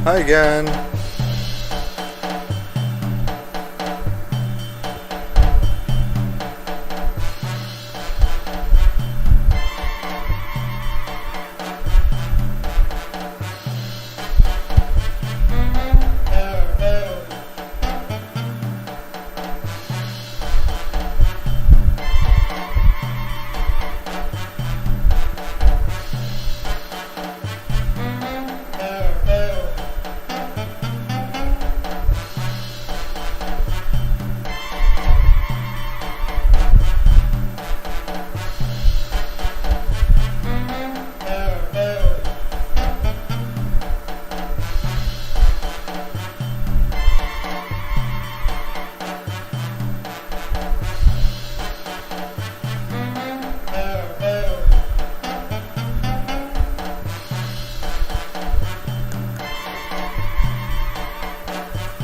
Hi again.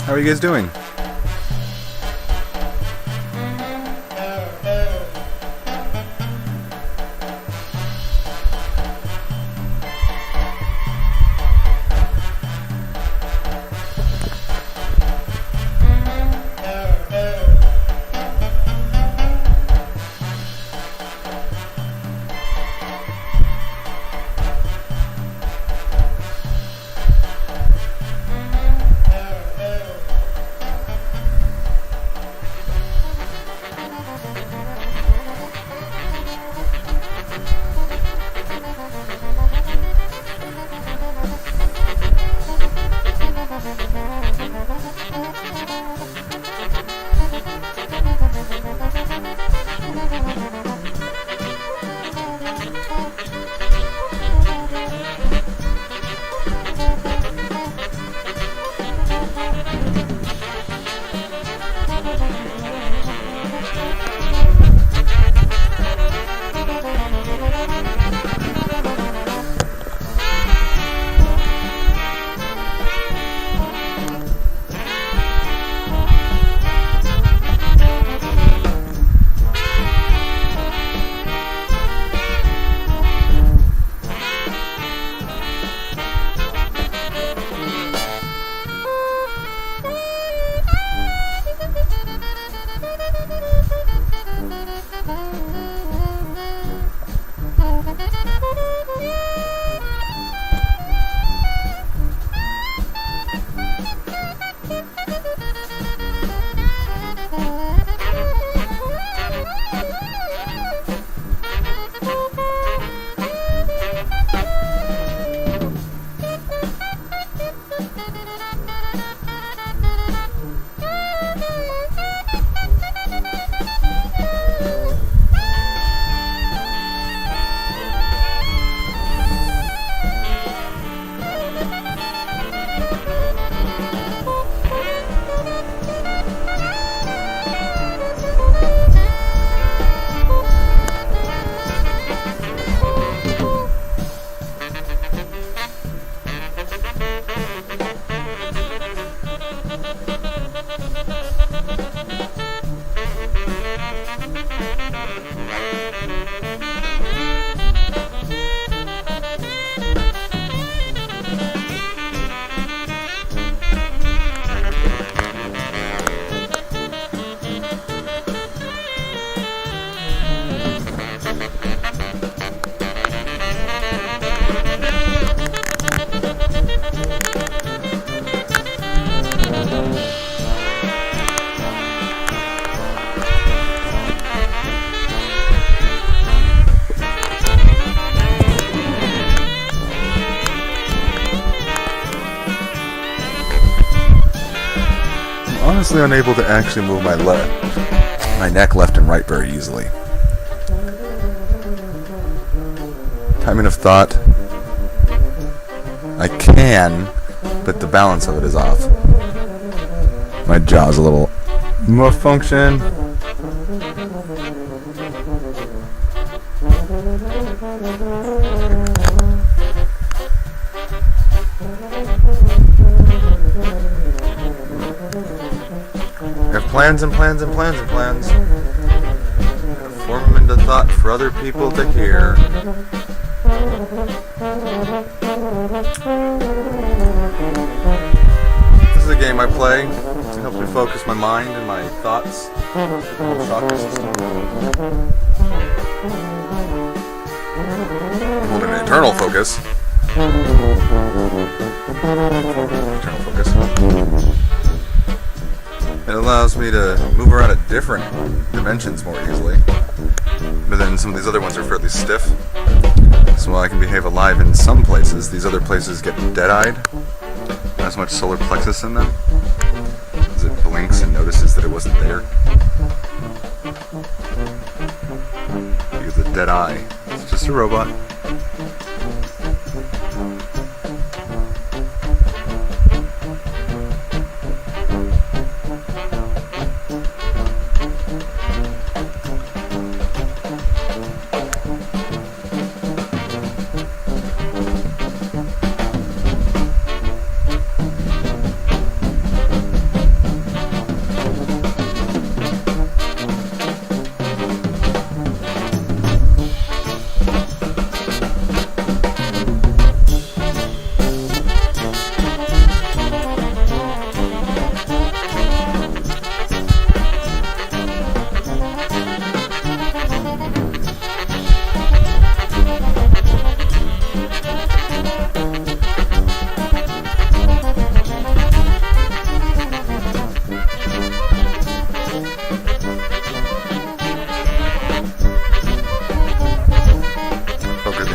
How are you guys doing? Honestly unable to actually move my neck left and right very easily. Timing of thought. I can, but the balance of it is off. My jaw's a little malfunction. I have plans and plans and plans and plans. Form them into thought for other people to hear. This is a game I play to help me focus my mind and my thoughts. Chakra system. Holding an internal focus. Internal focus. It allows me to move around at different dimensions more easily. But then some of these other ones are fairly stiff. So while I can behave alive in some places, these other places get dead-eyed. Not as much solar plexus in them, as it blinks and notices that it wasn't there. Because the dead eye is just a robot.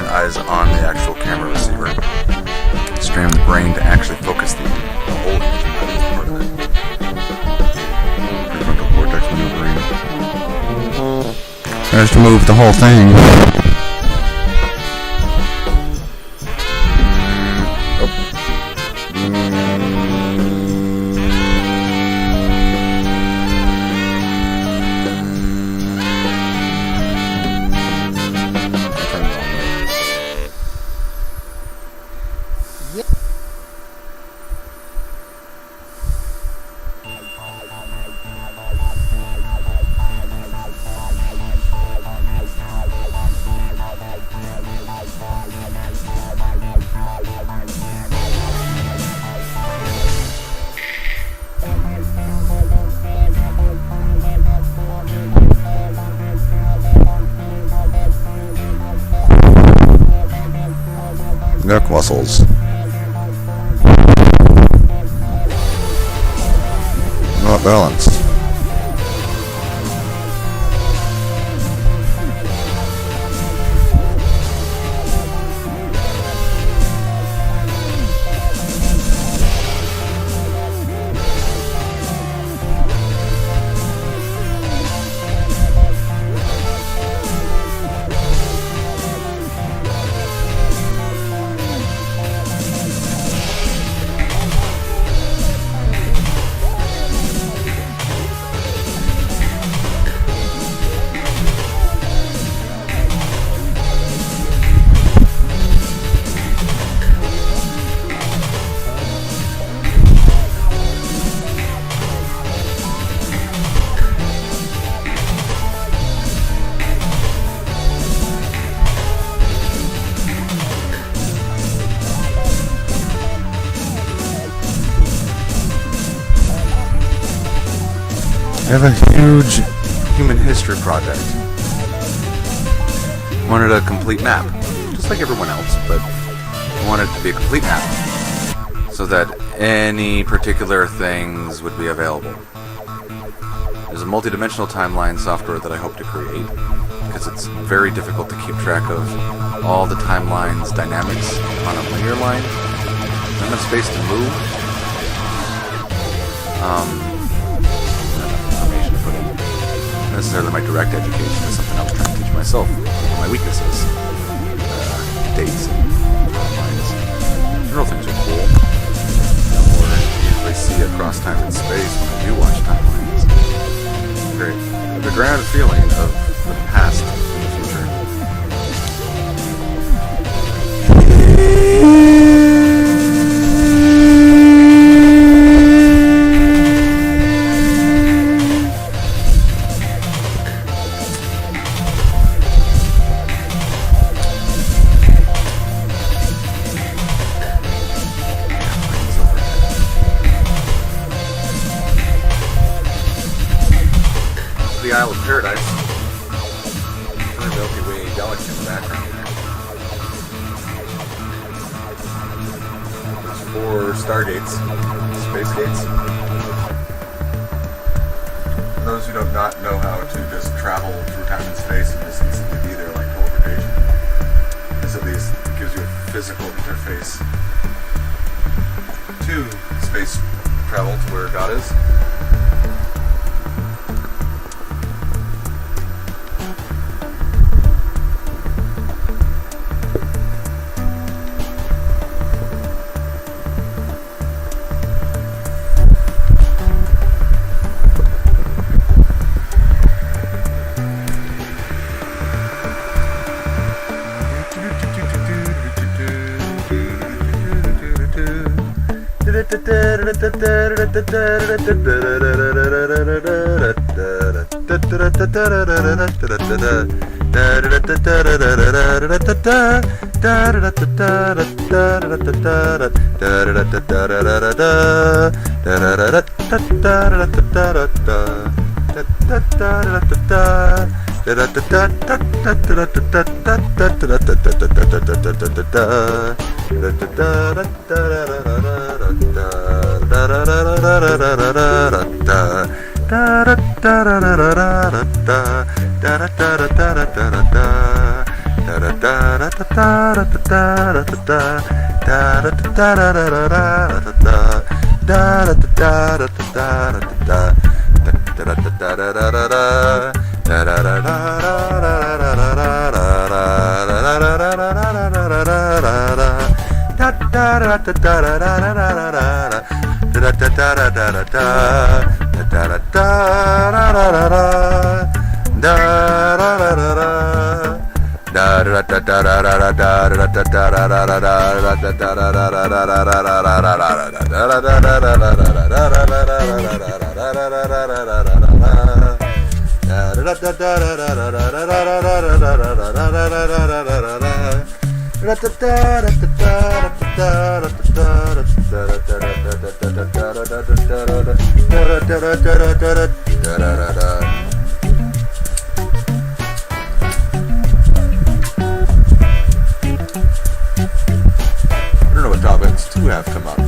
Eyes on the actual camera receiver. Strain the brain to actually focus the whole image, that is part of it. Prefrontal cortex maneuvering. Tries to move the whole thing. Neck muscles. Not balanced. I have a huge human history project. I wanted a complete map, just like everyone else, but I wanted it to be a complete map, so that any particular things would be available. There's a multi-dimensional timeline software that I hope to create, because it's very difficult to keep track of all the timeline's dynamics on a linear line. Not enough space to move. Necessarily my direct education is something I was trying to teach myself. My weaknesses, dates, and timelines. General things are cool. Or usually see across time and space when I do watch timelines. Great. The grand feeling of the past and the future. background there. For stargates, space gates. For those who do not know how to just travel through time and space and just instantly be there like teleportation, this at least gives you a physical interface to space travel to where God is. Have come up.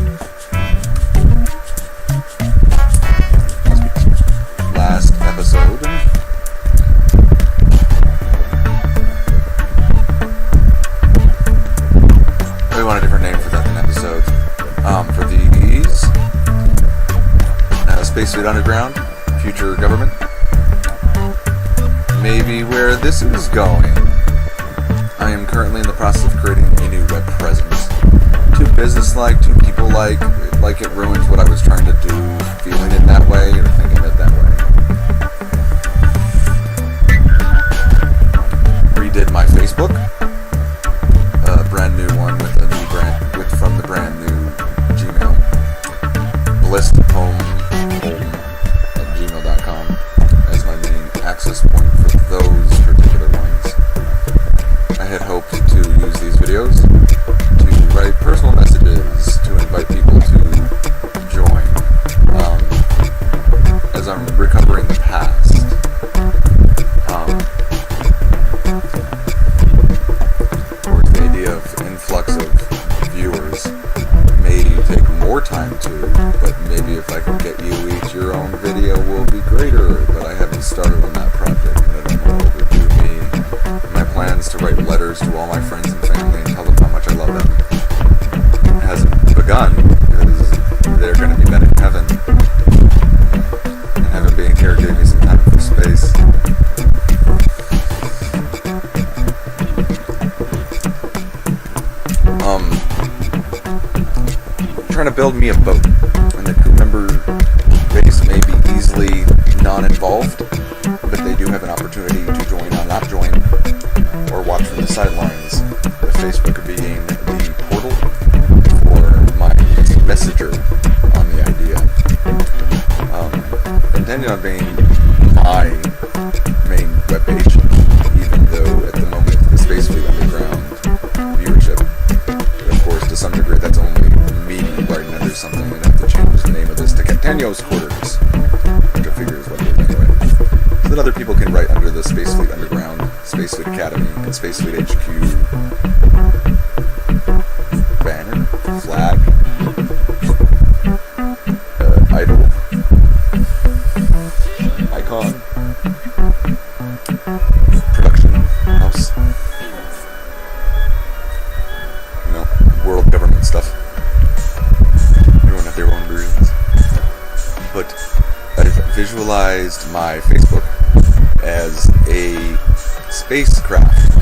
Last episode. We want a different name for that than episode. For these, Spacesuit Underground, future government. Maybe where this is going. I am currently in the process of creating a new web presence. Too business-like, too people-like, like it ruins what I was trying to do, feeling it that way, or thinking it that way. Redid my Facebook, a brand new one with a new brand, from the brand new Gmail. Blissthome@gmail.com as my main access point for those particular ones. I had hoped to use these videos to write personal messages to invite people to join as I'm recovering the past. Of course, the idea of influx of viewers may take more time to, but maybe if I can get you each your own video will be greater, but I haven't started on that project and I don't know overdue me. My plans to write letters to all my friends and family and tell them how much I love them hasn't begun because they're going to be met in heaven, and heaven being here gave me some time for space. Trying to build me a boat, and the crew member base may be easily non-involved, but they do have an opportunity to join or not join, or watch from the sidelines, with Facebook being the portal for my messenger on the idea. Intending on being my main webpage, even though at the moment the Space Fleet Underground viewership, but of course to some degree that's only me writing under something, and I have to change the name of this to ThanOS quarters, which I figure is what it is anyway, so that other people can write under the Space Fleet Underground, Space Space Fleet Academy and Space Fleet HQ banner, flag, idol, icon, production house, world government stuff. Everyone had their own versions. But I've visualized my Facebook as a spacecraft,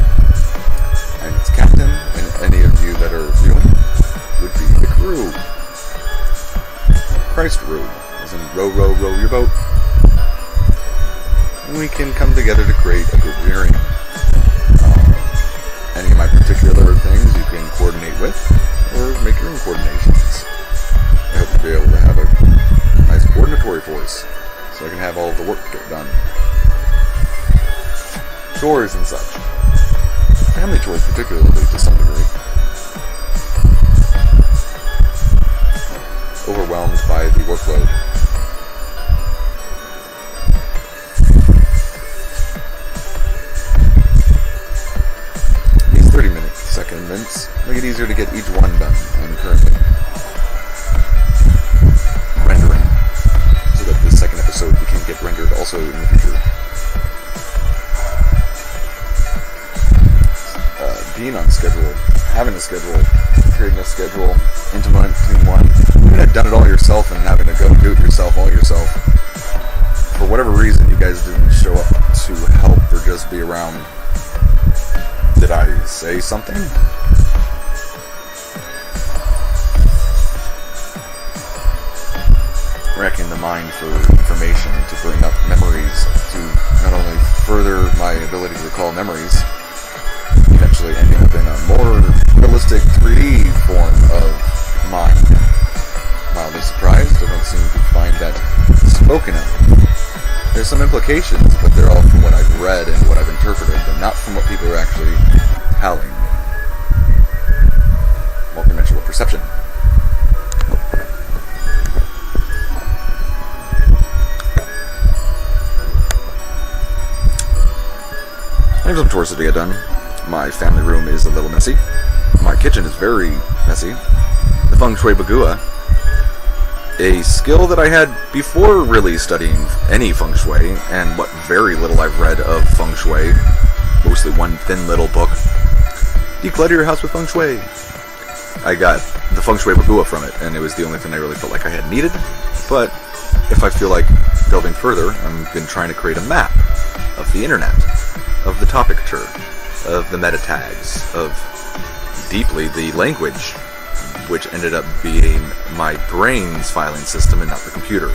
and its captain, and any of you that are viewing, would be the crew. Christ row, as in row, row, row your boat. And we can come together to create a group journey. Any of my particular things you can coordinate with, or make your own coordinations. I hope to be able to have a nice coordinatory force, so I can have all of the work get done. Chores and such. Family chores particularly, to some degree. Overwhelmed by the workload. These 30-minute segments make it easier to get each one done. I'm currently rendering so that the second episode can get rendered also in the future. Being on schedule, having a schedule, creating a schedule, implementing one. You could have done it all yourself and having to go do it yourself, all yourself. For whatever reason, you guys didn't show up to help or just be around. Did I say something? Racking the mind for information to bring up memories, to not only further my ability to recall memories, eventually ending up in a more realistic 3D form of mind. Mildly surprised, I don't seem to find that spoken of. There's some implications, but they're all from what I've read and what I've interpreted, but not from what people are actually telling me. Multidimensional perception. I have some chores to get done. My family room is a little messy. My kitchen is very messy. The feng shui bagua, a skill that I had before really studying any feng shui, and what very little I've read of feng shui, mostly one thin little book. Declutter your house with feng shui. I got the feng shui bagua from it, and it was the only thing I really felt like I had needed. But if I feel like delving further, I've been trying to create a map of the internet, of the topic tree, of the meta tags, of deeply the language, which ended up being my brain's filing system and not the computer.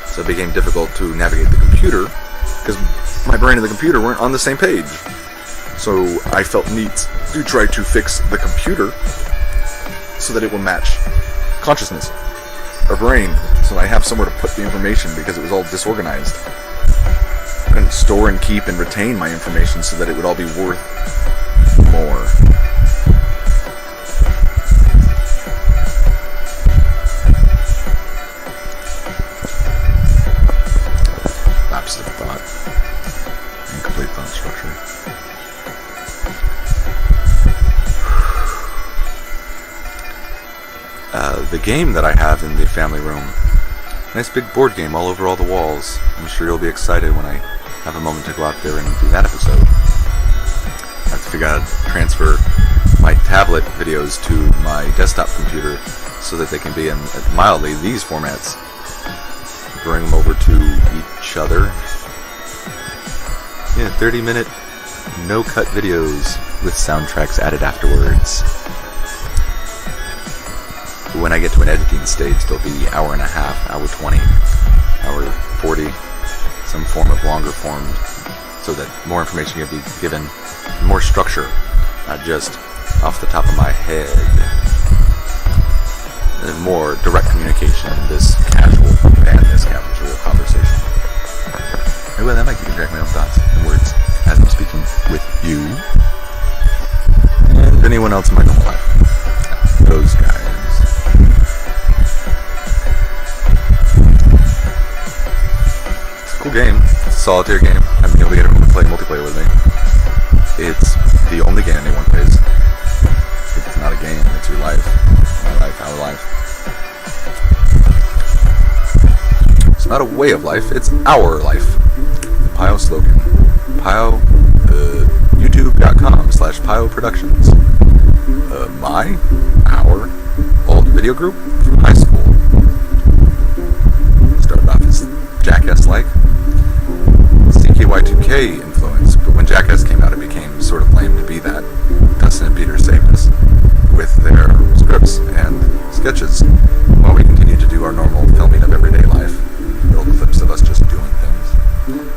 So it became difficult to navigate the computer because my brain and the computer weren't on the same page. So I felt neat to try to fix the computer so that it will match consciousness or brain, so I have somewhere to put the information because it was all disorganized. I couldn't store and keep and retain my information so that it would all be worth more. Lapse of thought. Incomplete thought structure. The game that I have in the family room, nice big board game all over all the walls. I'm sure you'll be excited when I have a moment to go out there and do that episode. I have to figure out how to transfer my tablet videos to my desktop computer so that they can be in mildly these formats. Bring them over to each other. Yeah, 30-minute no-cut videos with soundtracks added afterwards. When I get to an editing stage, there'll be hour and a half, hour 20, hour 40, some form of longer form, so that more information can be given, more structure, not just off the top of my head. And more direct communication, this casual conversation. Well, that might distract my own thoughts and words as I'm speaking with you and anyone else in my normal life. Those guys. It's a cool game. It's a solitaire game. I haven't been able to get everyone to play multiplayer with me. It's the only game anyone plays. It's not a game, it's your life. My life, our life. It's not a way of life, it's our life. The PIO slogan. PIO, youtube.com/PIO Productions. Our old video group from high school. Started off as Jackass-like. CKY2K influence, but when Jackass came out, it became sort of lame to be that. Dustin and Peter saved us with their scripts and sketches while we continued to do our normal filming of everyday life. Little clips of us just doing things.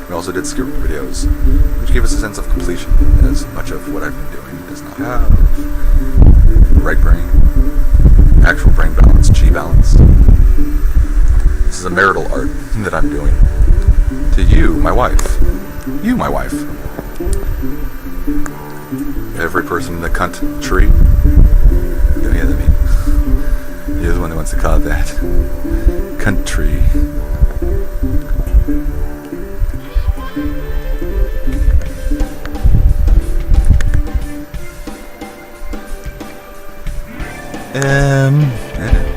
We also did script videos, which gave us a sense of completion, as much of what I've been doing does not have right brain, actual brain balance, chi balance. This is a marital art that I'm doing to you, my wife. You, my wife. Every person in the country. Yeah, that mean. You're the one that wants to call it that. Country.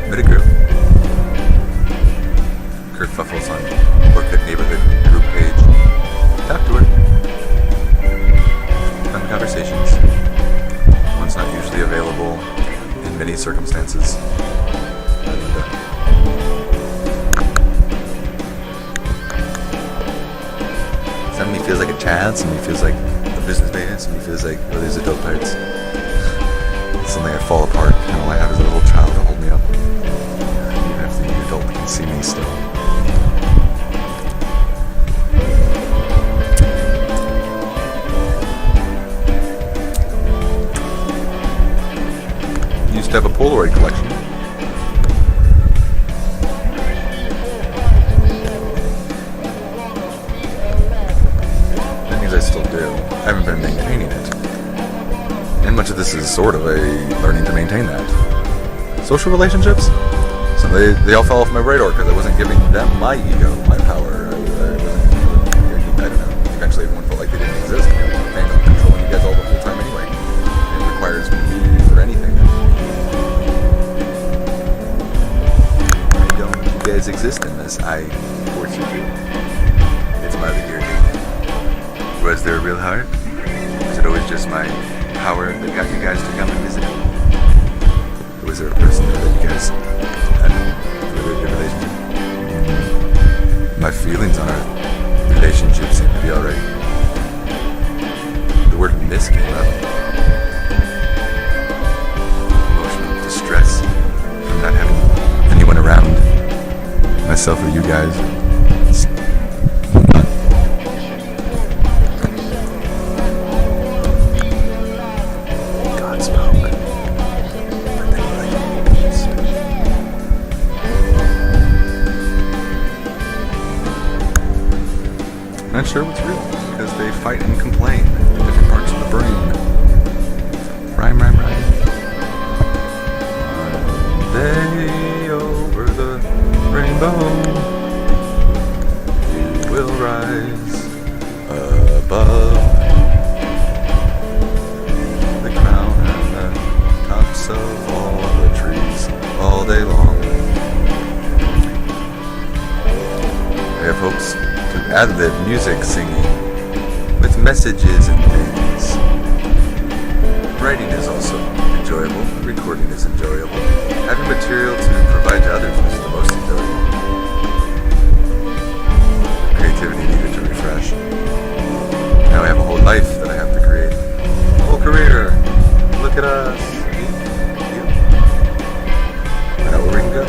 Met a girl. Kurt Fuffles on Orchid Neighborhood group page. Talk to her. Fun conversations. One's not usually available in many circumstances. Somebody feels like a child, somebody feels like a businessman, somebody feels like, oh, there's adult parts. Suddenly I fall apart, and all I have is a little child to hold me up. Even if the adult can see me still. I used to have a Polaroid collection. That means I still do. I haven't been maintaining it. And much of this is sort of a learning to maintain that. Social relationships? So they all fell off my radar because I wasn't giving them my ego, my power. I don't know. Eventually everyone felt like they didn't exist. I'm controlling you guys all the whole time anyway. It requires me for anything. I don't. You guys exist in this. I force you to. It's my irritating. Was there a real heart? Was it always just my power that got you guys to come and visit? Or was there a person there that you guys had a really good relationship? My feelings on our relationship seem to be alright. The word miss came up. Emotional distress from not having anyone around, myself or you guys. Not sure what's real, because they fight and complain in different parts of the brain. Rhyme. One day over the rainbow, you will rise above the crown and the tops of all the trees all day long. I have hopes to ad-lib music singing with messages and things. Writing is also enjoyable. Recording is enjoyable. Having material to provide to others is the most enjoyable. Creativity needed to refresh. Now I have a whole life that I have to create. A whole career. Look at us. You. I know where we can go.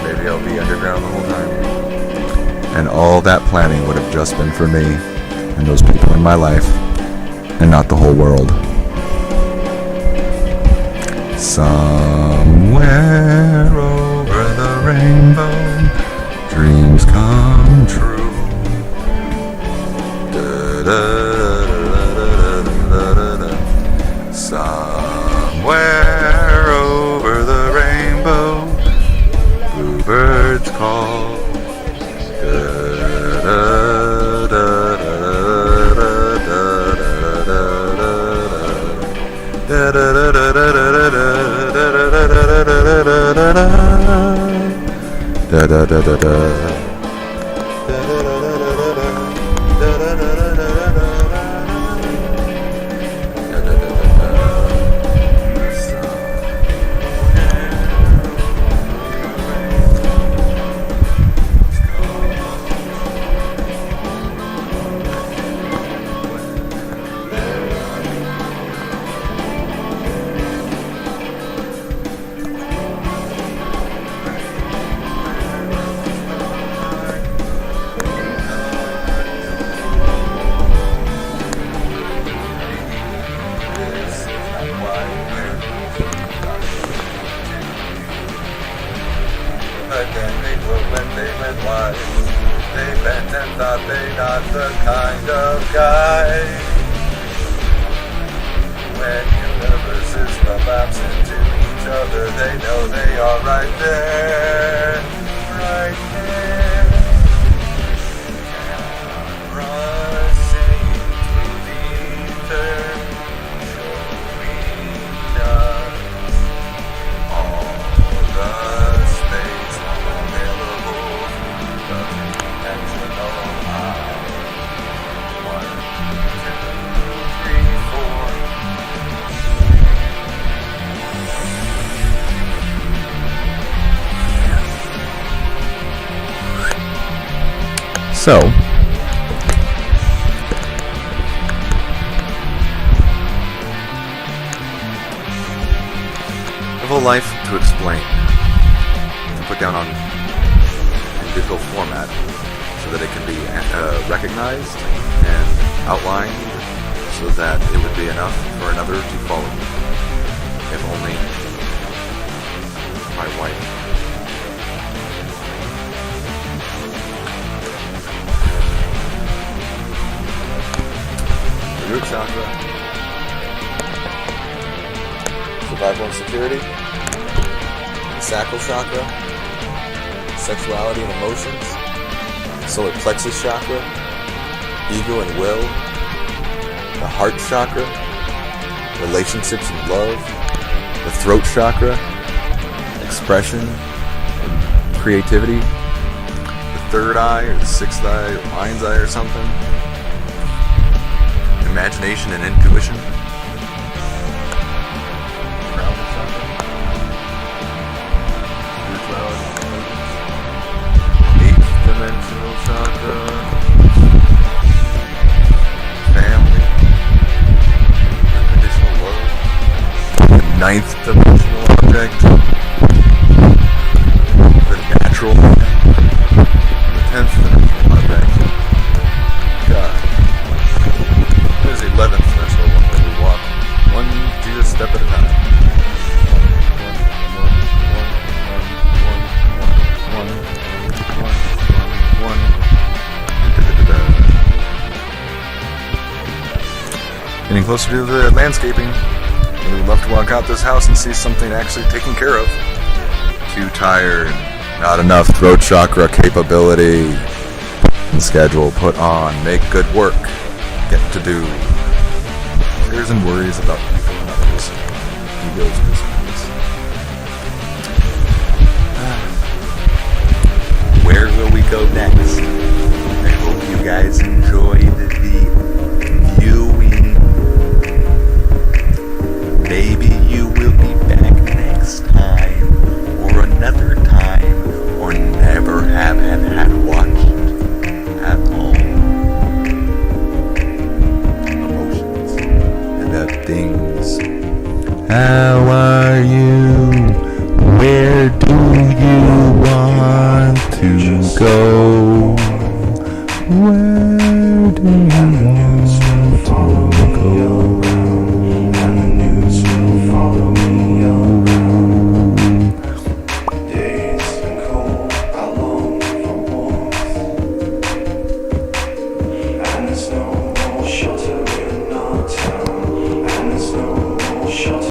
Maybe I'll be underground the whole time. And all that planning would have just been for me and those people in my life, and not the whole world. Somewhere over the rainbow, dreams come true. Somewhere over the rainbow, bluebirds call. But then they were when they went wide. They bent and thought they not the kind of guy. When universes collapse into each other, they know they are right there. Right there. Rushing through the ether, showing us all the space available from dimensional eye. 1, 2, 3, 4. So, A whole life to explain, to put down on digital format so that it can be recognized and outlined so that it would be enough for another to follow. If only my wife. The root chakra, survival and security, the sacral chakra, sexuality and emotions, solar plexus chakra, ego and will, the heart chakra, relationships and love, the throat chakra, expression and creativity, the third eye or the sixth eye or mind's eye or something, imagination and intuition, crown chakra, spirituality, eighth dimensional chakra, family, unconditional love, the ninth dimensional object, the natural man, the 10th dimensional object, God. There's the 11th dimensional one where we walk one Jesus step at a time. One. Getting closer to the landscaping. We would love to walk out this house and see something actually taken care of. Too tired. Not enough throat chakra capability. And schedule put on. Make good work. Get to do. Fears and worries about people and others. Egos and disputes. Where will we go next? I hope you guys enjoyed the viewing. Maybe you will be back next time, or another time, or never have had watched at all. Emotions and the things. How are you?